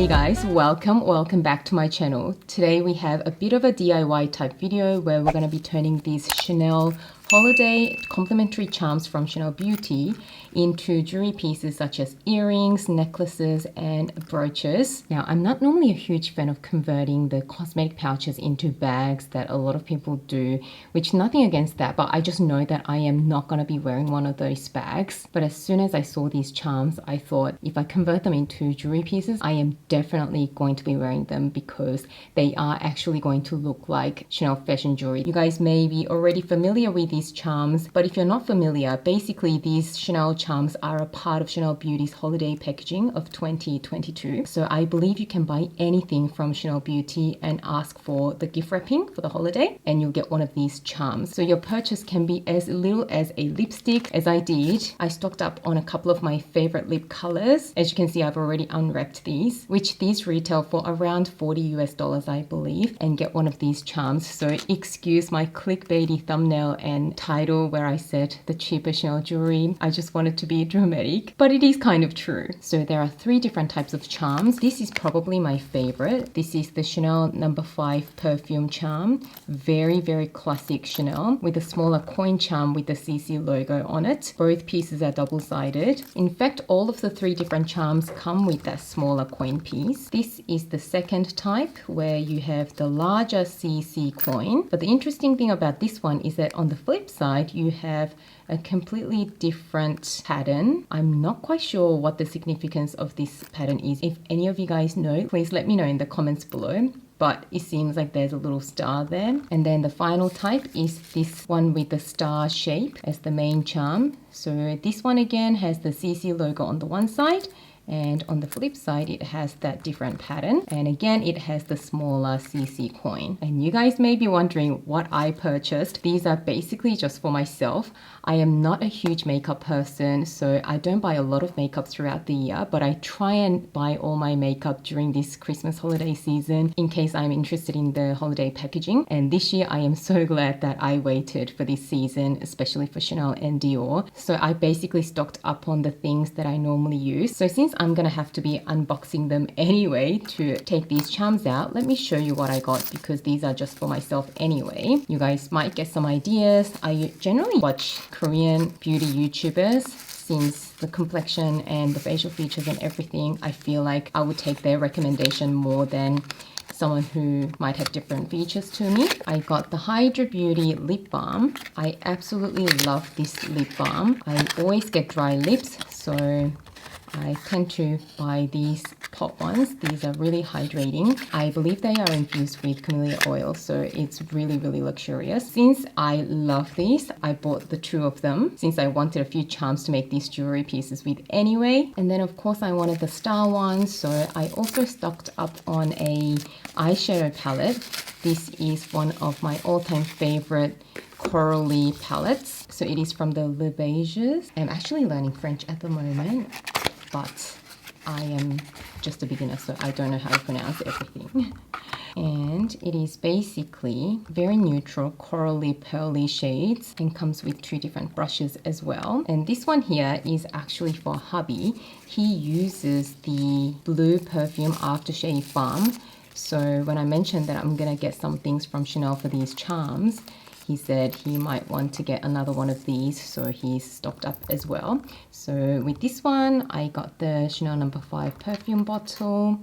Hey guys, welcome back to my channel. Today we have a bit of a DIY type video where we're going to be turning these Chanel holiday complimentary charms from Chanel Beauty into jewelry pieces such as earrings, necklaces, and brooches. Now, I'm not normally a huge fan of converting the cosmetic pouches into bags that a lot of people do, which nothing against that, but I just know that I am not going to be wearing one of those bags. But as soon as I saw these charms, I thought if I convert them into jewelry pieces, I am definitely going to be wearing them because they are actually going to look like Chanel fashion jewelry. You guys may be already familiar with these charms, but if you're not familiar, basically these Chanel charms are a part of Chanel Beauty's holiday packaging of 2022. So I believe you can buy anything from Chanel Beauty and ask for the gift wrapping for the holiday and you'll get one of these charms. So your purchase can be as little as a lipstick, as I did. I stocked up on a couple of my favorite lip colors. As you can see, I've already unwrapped these, which these retail for around $40 I believe, and get one of these charms. So excuse my clickbaity thumbnail and title where I said the cheaper Chanel jewelry. I just wanted to be dramatic, but it is kind of true. So there are 3 different types of charms. This is probably my favorite. This is the Chanel No. 5 perfume charm. Very, very classic Chanel with a smaller coin charm with the CC logo on it. Both pieces are double-sided. In fact, all of the 3 different charms come with that smaller coin piece. This is the second type where you have the larger CC coin. But the interesting thing about this one is that on the flip side, you have a completely different pattern. I'm not quite sure what the significance of this pattern is. If any of you guys know, please let me know in the comments below. But it seems like there's a little star there. And then the final type is this one with the star shape as the main charm. So this one again has the CC logo on the one side, and on the flip side it has that different pattern, and again it has the smaller CC coin. And you guys may be wondering what I purchased. These are basically just for myself. I am not a huge makeup person, so I don't buy a lot of makeup throughout the year, but I try and buy all my makeup during this Christmas holiday season in case I'm interested in the holiday packaging. And this year I am so glad that I waited for this season, especially for Chanel and Dior. So I basically stocked up on the things that I normally use. So since I'm gonna have to be unboxing them anyway to take these charms out, let me show you what I got because these are just for myself anyway. You guys might get some ideas. I generally watch Korean beauty YouTubers. Since the complexion and the facial features and everything, I feel like I would take their recommendation more than someone who might have different features to me. I got the Hydra Beauty lip balm. I absolutely love this lip balm. I always get dry lips, so I tend to buy these pot ones. These are really hydrating. I believe they are infused with camellia oil, so it's really, really luxurious. Since I love these, I bought the 2 of them since I wanted a few charms to make these jewelry pieces with anyway. And then of course I wanted the star ones, so I also stocked up on a eyeshadow palette. This is one of my all-time favorite corally palettes. So it is from the Le Beiges. I'm actually learning French at the moment, but I am just a beginner, so I don't know how to pronounce everything. And it is basically very neutral corally pearly shades and comes with 2 different brushes as well. And this one here is actually for hubby. He uses the blue perfume aftershave balm. So when I mentioned that I'm gonna get some things from Chanel for these charms, he said he might want to get another one of these, so he's stocked up as well. So with this one, I got the Chanel No. 5 perfume bottle.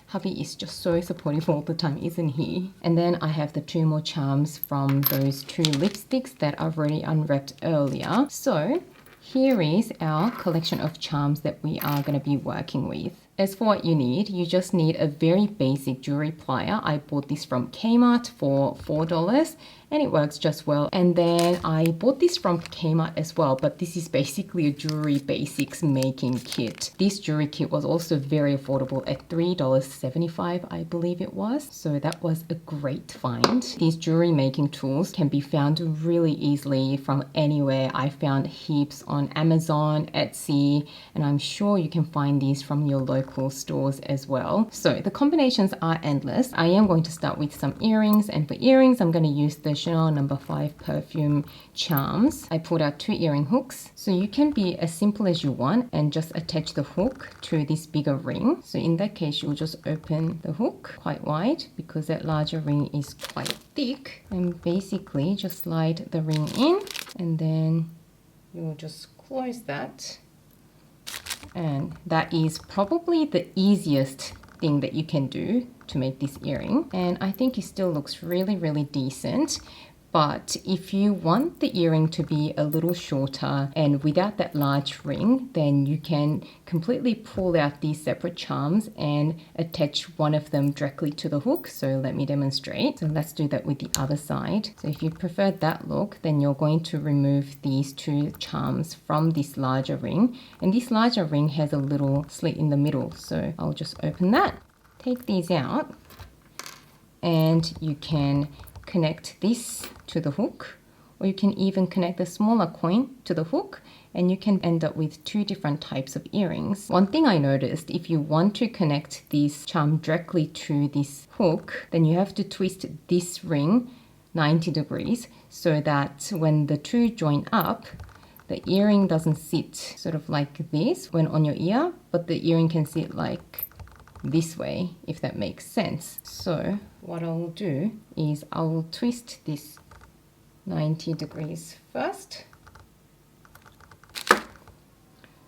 Hubby is just so supportive all the time, isn't he? And then I have the 2 more charms from those 2 lipsticks that I've already unwrapped earlier. So here is our collection of charms that we are going to be working with. As for what you need, you just need a very basic jewelry plier. I bought this from Kmart for $4 and it works just well. And then I bought this from Kmart as well, but this is basically a jewelry basics making kit. This jewelry kit was also very affordable at $3.75, I believe it was. So that was a great find. These jewelry making tools can be found really easily from anywhere. I found heaps on Amazon, Etsy, and I'm sure you can find these from your local stores as well. So the combinations are endless. I am going to start with some earrings, and for earrings I'm going to use the Chanel No. 5 perfume charms. I pulled out 2 earring hooks. So you can be as simple as you want and just attach the hook to this bigger ring. So in that case, you'll just open the hook quite wide because that larger ring is quite thick. And basically just slide the ring in and then you'll just close that. And that is probably the easiest thing that you can do to make this earring. And I think it still looks really, really decent. But if you want the earring to be a little shorter and without that large ring, then you can completely pull out these separate charms and attach one of them directly to the hook. So let me demonstrate. So let's do that with the other side. So if you prefer that look, then you're going to remove these 2 charms from this larger ring. And this larger ring has a little slit in the middle. So I'll just open that, take these out, and you can connect this to the hook, or you can even connect the smaller coin to the hook, and you can end up with 2 different types of earrings. One thing I noticed, if you want to connect this charm directly to this hook, then you have to twist this ring 90 degrees so that when the 2 join up, the earring doesn't sit sort of like this when on your ear, but the earring can sit like this way, if that makes sense. So what I'll do is I will twist this 90 degrees first.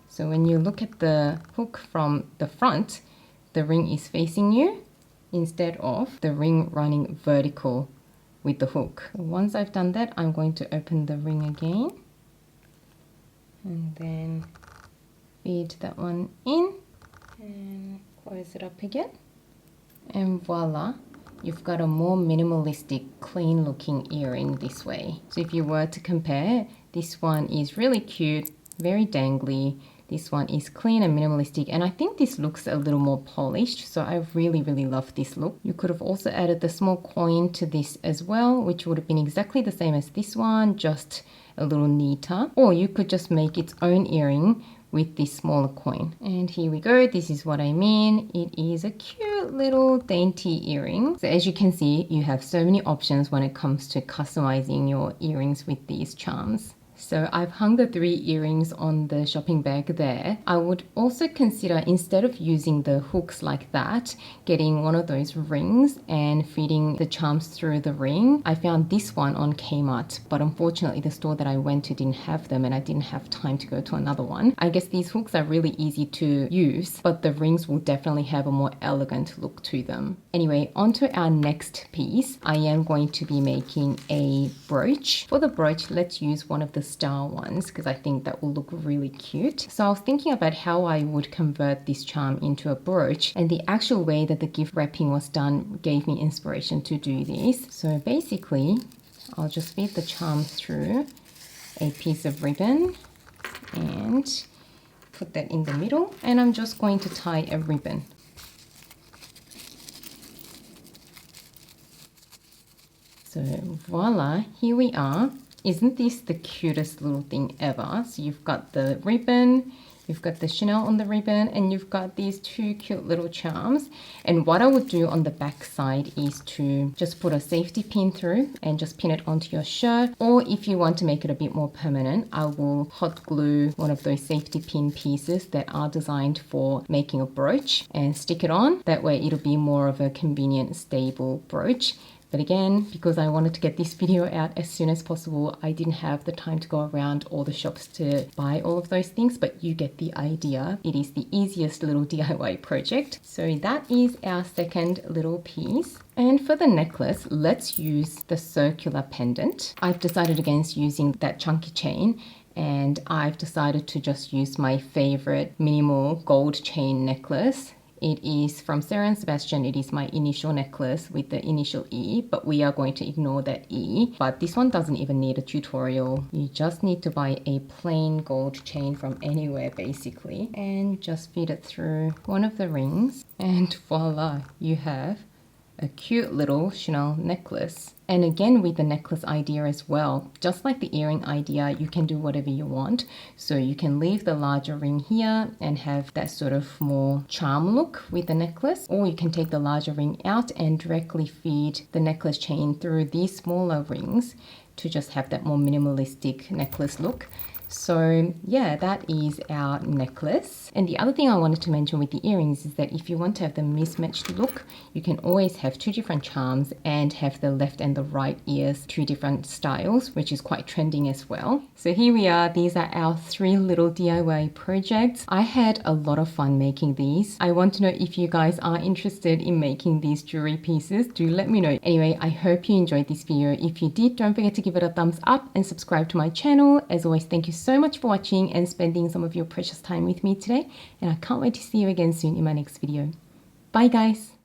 So when you look at the hook from the front, the ring is facing you instead of the ring running vertical with the hook. Once I've done that, I'm going to open the ring again and then feed that one in and close it up again. And voila, you've got a more minimalistic, clean looking earring this way. So if you were to compare, this one is really cute, very dangly. This one is clean and minimalistic, and I think this looks a little more polished, so I really, really love this look. You could have also added the small coin to this as well, which would have been exactly the same as this one, just a little neater. Or you could just make its own earring with this smaller coin. And here we go, this is what I mean. It is a cute little dainty earring. So as you can see, you have so many options when it comes to customizing your earrings with these charms. So I've hung the 3 earrings on the shopping bag there. I would also consider, instead of using the hooks like that, getting one of those rings and feeding the charms through the ring. I found this one on Kmart, but unfortunately the store that I went to didn't have them and I didn't have time to go to another one. I guess these hooks are really easy to use, but the rings will definitely have a more elegant look to them. Anyway, on to our next piece. I am going to be making a brooch. For the brooch, let's use one of the star ones because I think that will look really cute. So I was thinking about how I would convert this charm into a brooch, and the actual way that the gift wrapping was done gave me inspiration to do this. So basically, I'll just feed the charm through a piece of ribbon and put that in the middle, and I'm just going to tie a ribbon. So voila, here we are. Isn't this the cutest little thing ever? So you've got the ribbon, you've got the Chanel on the ribbon, and you've got these 2 cute little charms. And what I would do on the back side is to just put a safety pin through and just pin it onto your shirt. Or if you want to make it a bit more permanent, I will hot glue one of those safety pin pieces that are designed for making a brooch and stick it on. That way it'll be more of a convenient, stable brooch. But again, because I wanted to get this video out as soon as possible, I didn't have the time to go around all the shops to buy all of those things, but you get the idea. It is the easiest little DIY project. So that is our second little piece. And for the necklace, let's use the circular pendant. I've decided against using that chunky chain, and I've decided to just use my favorite minimal gold chain necklace. It is from Sarah & Sebastian. It is my initial necklace with the initial E, but we are going to ignore that E. But this one doesn't even need a tutorial. You just need to buy a plain gold chain from anywhere basically, and just feed it through one of the rings, and voila, you have a cute little Chanel necklace. And again, with the necklace idea as well, just like the earring idea, you can do whatever you want. So you can leave the larger ring here and have that sort of more charm look with the necklace, or you can take the larger ring out and directly feed the necklace chain through these smaller rings to just have that more minimalistic necklace look. So yeah, that is our necklace. And the other thing I wanted to mention with the earrings is that if you want to have the mismatched look, you can always have two different charms and have the left and the right ears, two different styles, which is quite trending as well. So here we are. These are our 3 little DIY projects. I had a lot of fun making these. I want to know if you guys are interested in making these jewelry pieces. Do let me know. Anyway, I hope you enjoyed this video. If you did, don't forget to give it a thumbs up and subscribe to my channel. As always, thank you so much for watching and spending some of your precious time with me today, and I can't wait to see you again soon in my next video. Bye guys!